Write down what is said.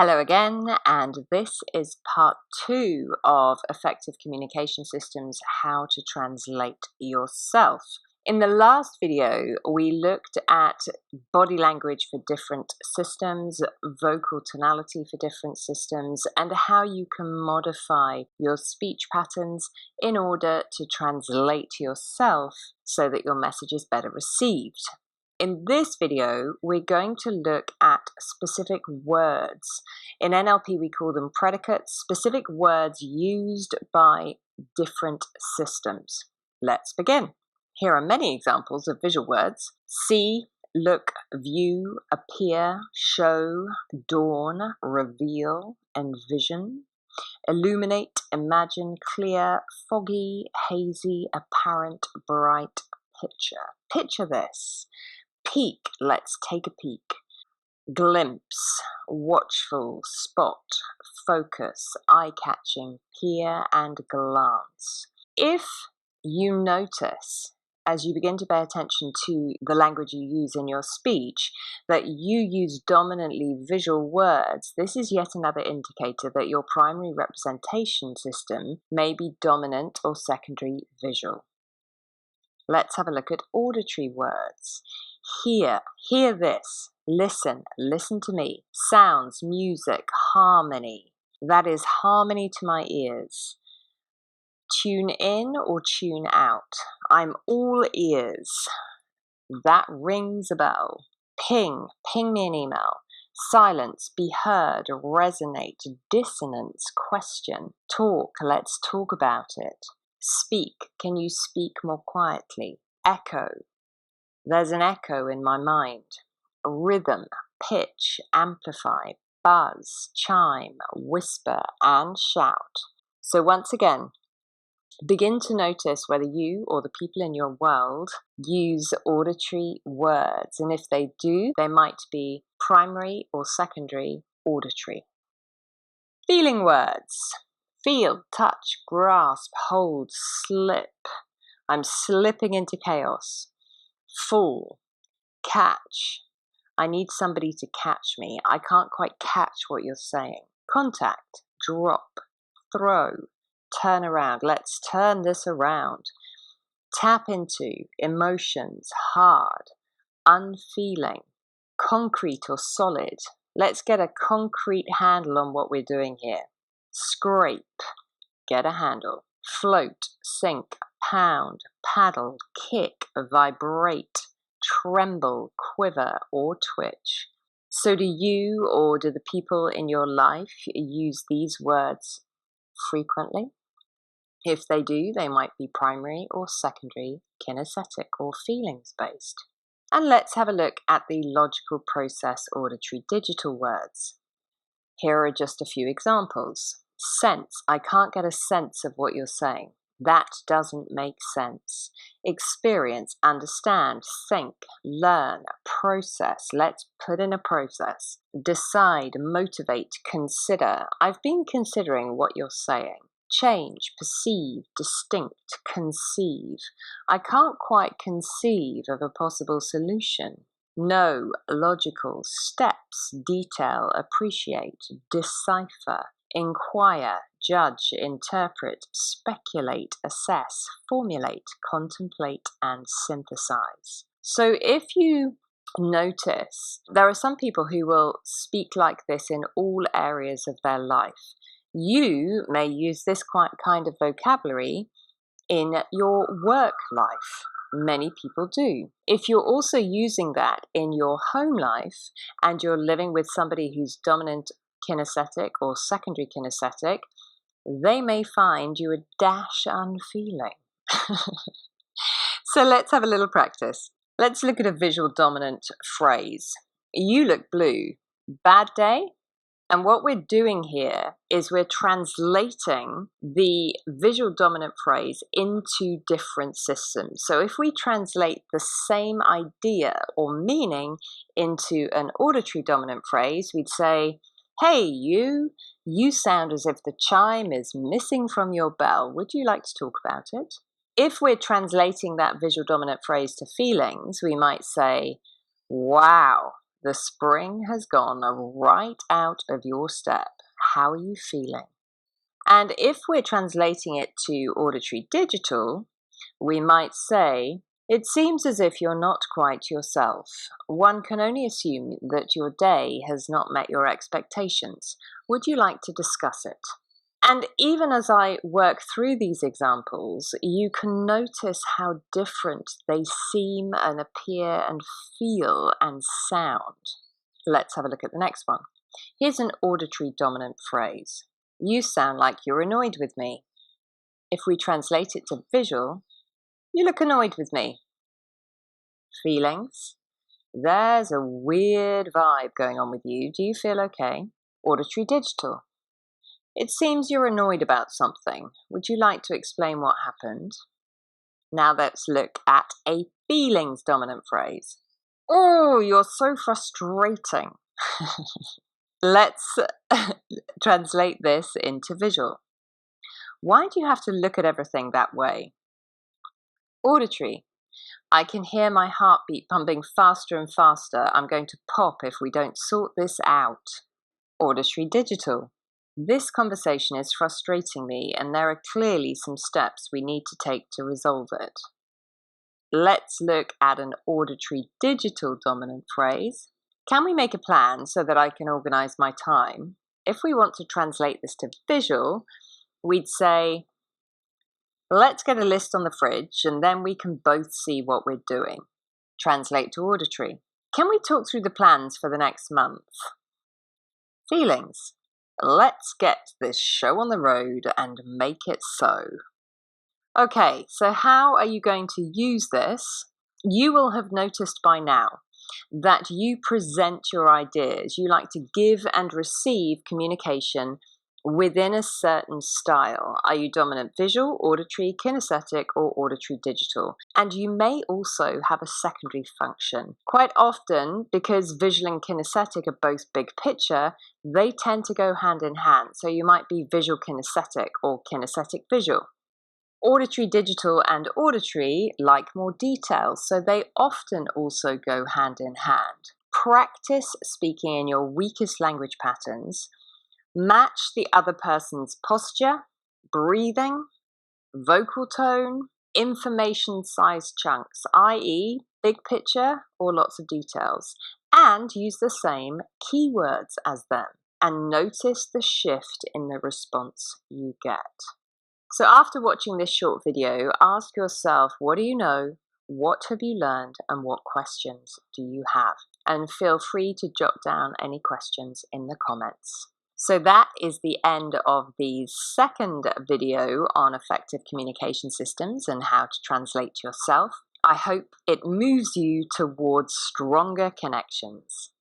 Hello again, and this is part 2 of Effective Communication Systems, How to Translate Yourself. In the last video, we looked at body language for different systems, vocal tonality for different systems, and how you can modify your speech patterns in order to translate yourself so that your message is better received. In this video, we're going to look at specific words. In NLP, we call them predicates, specific words used by different systems. Let's begin. Here are many examples of visual words: see, look, view, appear, show, dawn, reveal, envision, illuminate, imagine, clear, foggy, hazy, apparent, bright, picture. Picture this. Peek, let's take a peek. Glimpse, watchful, spot, focus, eye-catching, peer, and glance. If you notice, as you begin to pay attention to the language you use in your speech, that you use dominantly visual words, this is yet another indicator that your primary representation system may be dominant or secondary visual. Let's have a look at auditory words. Hear this, listen to me. Sounds, music, harmony. That is harmony to my ears. Tune in or tune out. I'm all ears. That rings a bell. Ping me an email. Silence, be heard, resonate, dissonance, question. Talk, let's talk about it. Speak, can you speak more quietly? Echo, there's an echo in my mind. Rhythm, pitch, amplify, buzz, chime, whisper, and shout. So once again, begin to notice whether you or the people in your world use auditory words. And if they do, they might be primary or secondary auditory. Feeling words. Feel, touch, grasp, hold, slip. I'm slipping into chaos. Fall, catch. I need somebody to catch me. I can't quite catch what you're saying. Contact, drop, throw, turn around. Let's turn this around. Tap into, emotions, hard, unfeeling, concrete or solid. Let's get a concrete handle on what we're doing here. Scrape, get a handle. Float, sink, pound, paddle, kick, vibrate, tremble, quiver, or twitch. So do you or do the people in your life use these words frequently? If they do, they might be primary or secondary, kinesthetic or feelings-based. And let's have a look at the logical process auditory digital words. Here are just a few examples. Sense, I can't get a sense of what you're saying. That doesn't make sense. Experience, understand, think, learn, process. Let's put in a process. Decide, motivate, consider. I've been considering what you're saying. Change, perceive, distinct, conceive. I can't quite conceive of a possible solution. Know, logical, steps, detail, appreciate, decipher, inquire, judge, interpret, speculate, assess, formulate, contemplate, and synthesize. So if you notice, there are some people who will speak like this in all areas of their life. You may use this kind of vocabulary in your work life. Many people do. If you're also using that in your home life and you're living with somebody who's dominant kinesthetic or secondary kinesthetic, they may find you a dash unfeeling. So let's have a little practice. Let's look at a visual dominant phrase. You look blue. Bad day? And what we're doing here is we're translating the visual dominant phrase into different systems. So if we translate the same idea or meaning into an auditory dominant phrase, we'd say, hey, you sound as if the chime is missing from your bell. Would you like to talk about it? If we're translating that visual dominant phrase to feelings, we might say, wow, The spring has gone right out of your step. How are you feeling? And if we're translating it to auditory digital, we might say, it seems as if you're not quite yourself. One can only assume that your day has not met your expectations. Would you like to discuss it? And even as I work through these examples, you can notice how different they seem and appear and feel and sound. Let's have a look at the next one. Here's an auditory dominant phrase. You sound like you're annoyed with me. If we translate it to visual, you look annoyed with me. Feelings. There's a weird vibe going on with you. Do you feel okay? Auditory digital. It seems you're annoyed about something. Would you like to explain what happened? Now let's look at a feelings dominant phrase. Oh, you're so frustrating. Let's translate this into visual. Why do you have to look at everything that way? Auditory. I can hear my heartbeat pumping faster and faster. I'm going to pop if we don't sort this out. Auditory digital. This conversation is frustrating me, and there are clearly some steps we need to take to resolve it. Let's look at an auditory digital dominant phrase. Can we make a plan so that I can organize my time? If we want to translate this to visual, we'd say, let's get a list on the fridge and then we can both see what we're doing. Translate to auditory. Can we talk through the plans for the next month? Feelings. Let's get this show on the road and make it so. Okay, so how are you going to use this? You will have noticed by now that you present your ideas. You like to give and receive communication within a certain style. Are you dominant visual, auditory, kinesthetic, or auditory digital? And you may also have a secondary function. Quite often, because visual and kinesthetic are both big picture, they tend to go hand in hand. So you might be visual kinesthetic or kinesthetic visual. Auditory digital and auditory like more details, so they often also go hand in hand. Practice speaking in your weakest language patterns. Match the other person's posture, breathing, vocal tone, information-sized chunks, i.e. big picture or lots of details, and use the same keywords as them, and notice the shift in the response you get. So after watching this short video, ask yourself, what do you know, what have you learned, and what questions do you have? And feel free to jot down any questions in the comments. So that is the end of the second video on effective communication systems and how to translate yourself. I hope it moves you towards stronger connections.